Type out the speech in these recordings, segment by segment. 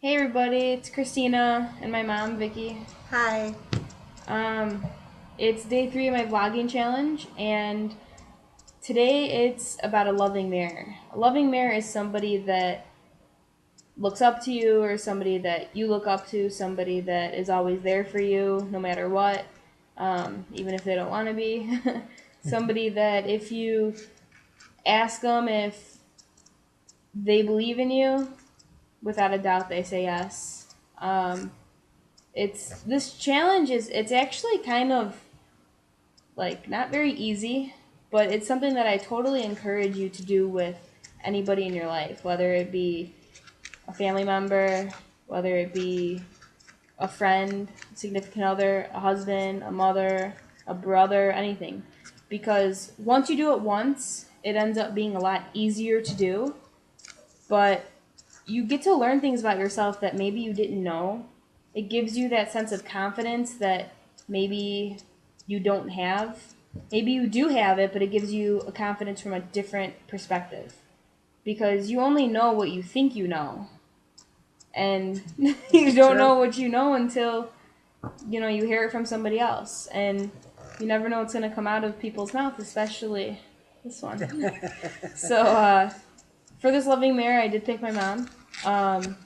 Hey everybody, it's Christina and my mom, Vicky. Hi. Um, it's day 3 of my vlogging challenge, and today it's about a loving mirror. A loving mirror is somebody that looks up to you, or somebody that you look up to, somebody that is always there for you no matter what, even if they don't want to be. Somebody that if you ask them if they believe in you, without a doubt they say yes. It's this challenge is it's actually kind of like not very easy, but it's something that I totally encourage you to do with anybody in your life, whether it be a family member, whether it be a friend, significant other, a husband, a mother, a brother, anything. Because once you do it once, it ends up being a lot easier to do, but you get to learn things about yourself that maybe you didn't know. It gives you that sense of confidence that maybe you don't have. Maybe you do have it, but it gives you a confidence from a different perspective. Because you only know what you think you know. And you It's don't true. know what you know until, you hear it from somebody else. And you never know what's going to come out of people's mouth, especially this one. So, for this loving mirror, I did pick my mom. Um,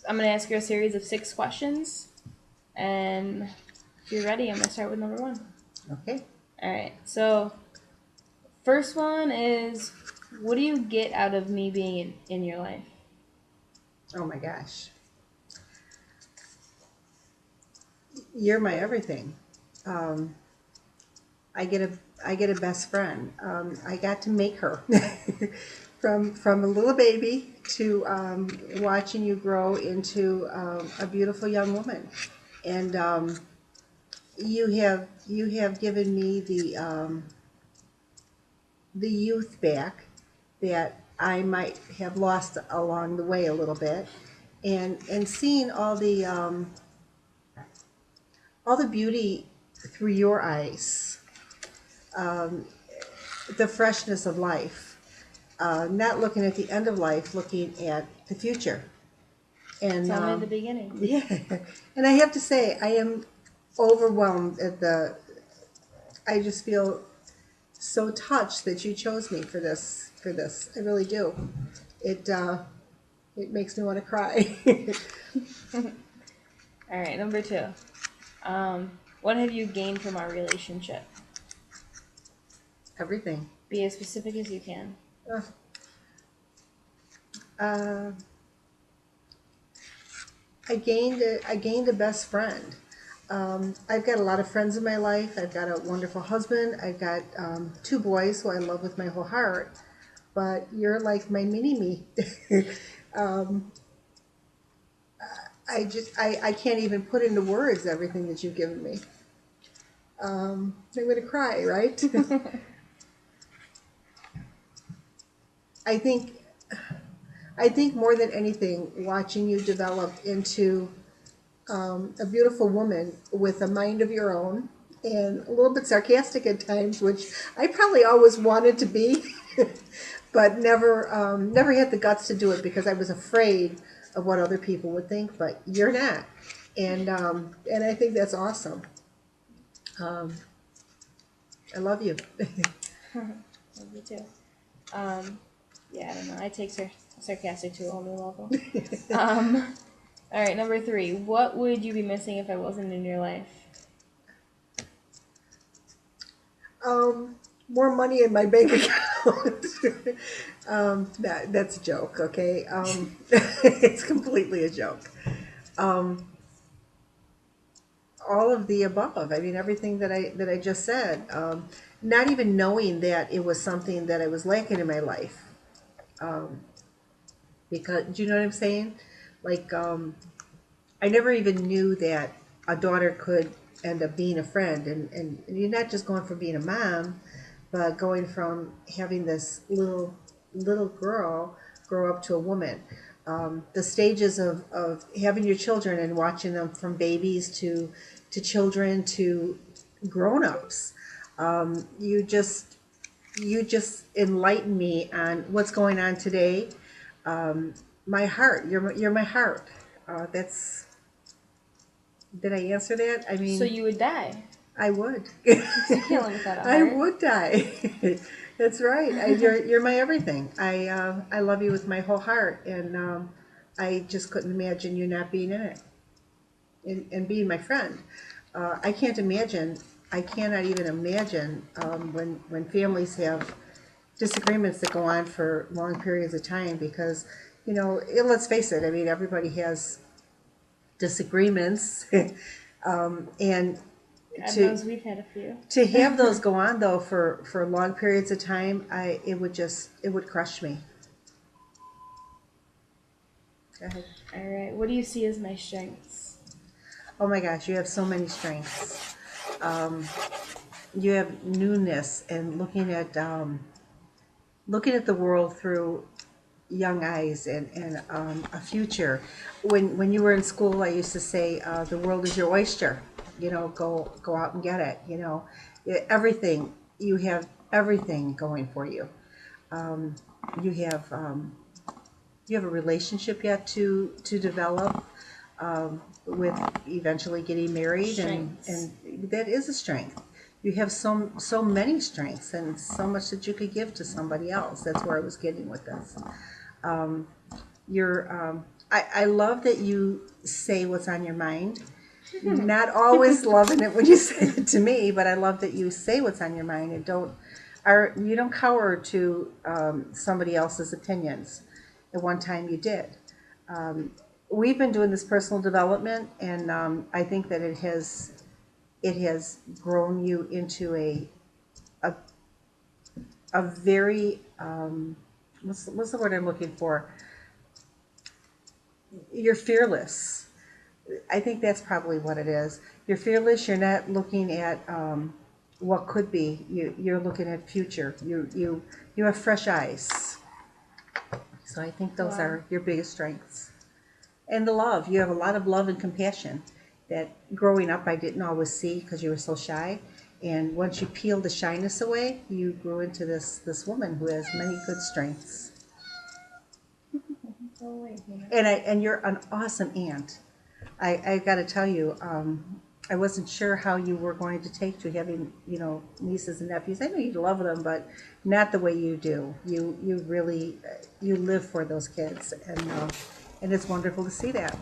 I'm going to ask you a series of 6 questions. And if you're ready, I'm going to start with number 1. Okay. All right. So, first one is, what do you get out of me being in your life? Oh my gosh. You're my everything. Um, I get a I get a best friend. I got to make her from a little baby to watching you grow into a beautiful young woman, and you have given me the youth back that I might have lost along the way a little bit, and seeing all the beauty through your eyes, the freshness of life, not looking at the end of life, looking at the future. It's And only the beginning. yeah, and I have to say, I am overwhelmed at the. I just feel so touched that you chose me for this. For this, I really do. It it makes me want to cry. All right, number 2. What have you gained from our relationship? Everything. Be as specific as you can. Uh, uh, I gained a best friend. I've got a lot of friends in my life. I've got a wonderful husband. I've got 2 boys who I love with my whole heart. But you're like my mini me. I can't even put into words everything that you've given me. I'm going to cry, right? I think I think more than anything, watching you develop into a beautiful woman with a mind of your own and a little bit sarcastic at times, which I probably always wanted to be, but never had the guts to do it because I was afraid of what other people would think. But you're not, and I think that's awesome. Um, I love you. Love you too. Um, yeah, I don't know. I take sarcastic to a whole new level. Um, all right, number 3. What would you be missing if I wasn't in your life? More money in my bank account. That's a joke, okay? It's completely a joke. Um, all of the above. I mean, everything that I just said. Not even knowing that it was something that I was lacking in my life. Um, because do you know what I'm saying? Like, I never even knew that a daughter could end up being a friend, and you're not just going from being a mom, but going from having this little girl grow up to a woman. The stages of having your children and watching them from babies to children to grown-ups. You just enlighten me on what's going on today, my heart. You're my heart. That's did I answer that? I So mean, you would die. I would. Because you can't live without a I heart. would die. That's right. You're my everything. I love you with my whole heart, and I just couldn't imagine you not being in it and being my friend. I can't imagine. I cannot even imagine when families have disagreements that go on for long periods of time because let's face it. I mean, everybody has disagreements, and God to knows we've had a few. to have those go on though for long periods of time, it would crush me. Go ahead. All right. What do you see as my strengths? Oh my gosh, you have so many strengths. Um, you have newness and looking at the world through young eyes and a future. When you were in school, I used to say, "The world is your oyster." Go out and get it. Everything you have everything going for you. Um, you have you have a relationship yet to develop with eventually getting married, Strengths. and that is a strength. You have so many strengths and so much that you could give to somebody else. That's where I was getting with this. Um, I love that you say what's on your mind. Not always loving it when you say it to me, but I love that you say what's on your mind and you don't cower to somebody else's opinions. At one time you did. Um, we've been doing this personal development, and I think that it has grown you into a, a very what's the word I'm looking for? You're fearless. I think that's probably what it is. You're fearless. You're not looking at what could be. You're looking at future. You have fresh eyes. So I think those Wow. are your biggest strengths. And the love. You have a lot of love and compassion that growing up I didn't always see because you were so shy. And once you peeled the shyness away, you grew into this woman who has many good strengths. Oh, wait, yeah. And you're an awesome aunt. I got to tell you, I wasn't sure how you were going to take to having, nieces and nephews. I know you love them, but not the way you do. You really you live for those kids, and it's wonderful to see that.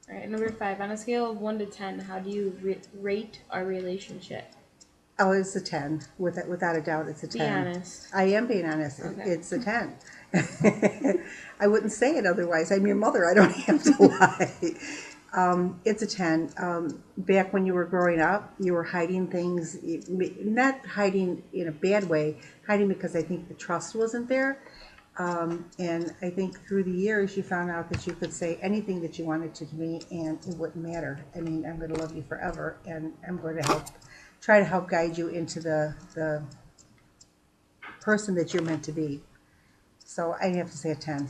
All right. Number 5. On a scale of 1 to 10, how do you rate our relationship? Oh, it's a 10. Without a doubt, it's a Be 10. honest. I am being honest. Okay. It's a 10. I wouldn't say it otherwise. I'm your mother. I don't have to lie. It's a 10. Back when you were growing up, you were hiding things, not hiding in a bad way, hiding because I think the trust wasn't there. And I think through the years, you found out that you could say anything that you wanted to me and it wouldn't matter. I mean, I'm going to love you forever, and I'm going to try to help guide you into the person that you're meant to be. So I have to say a 10.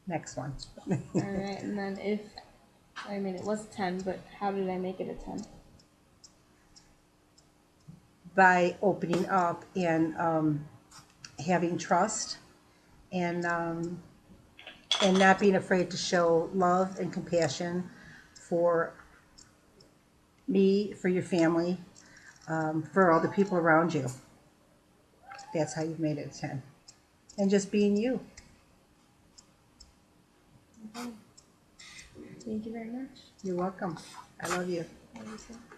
Next one. All right. And then it was a 10, but how did I make it a 10? By opening up and having trust and and not being afraid to show love and compassion for me, for your family, for all the people around you. That's how you've made it a 10. And just being you. Okay. Thank you very much. You're welcome. I love you. Love you too.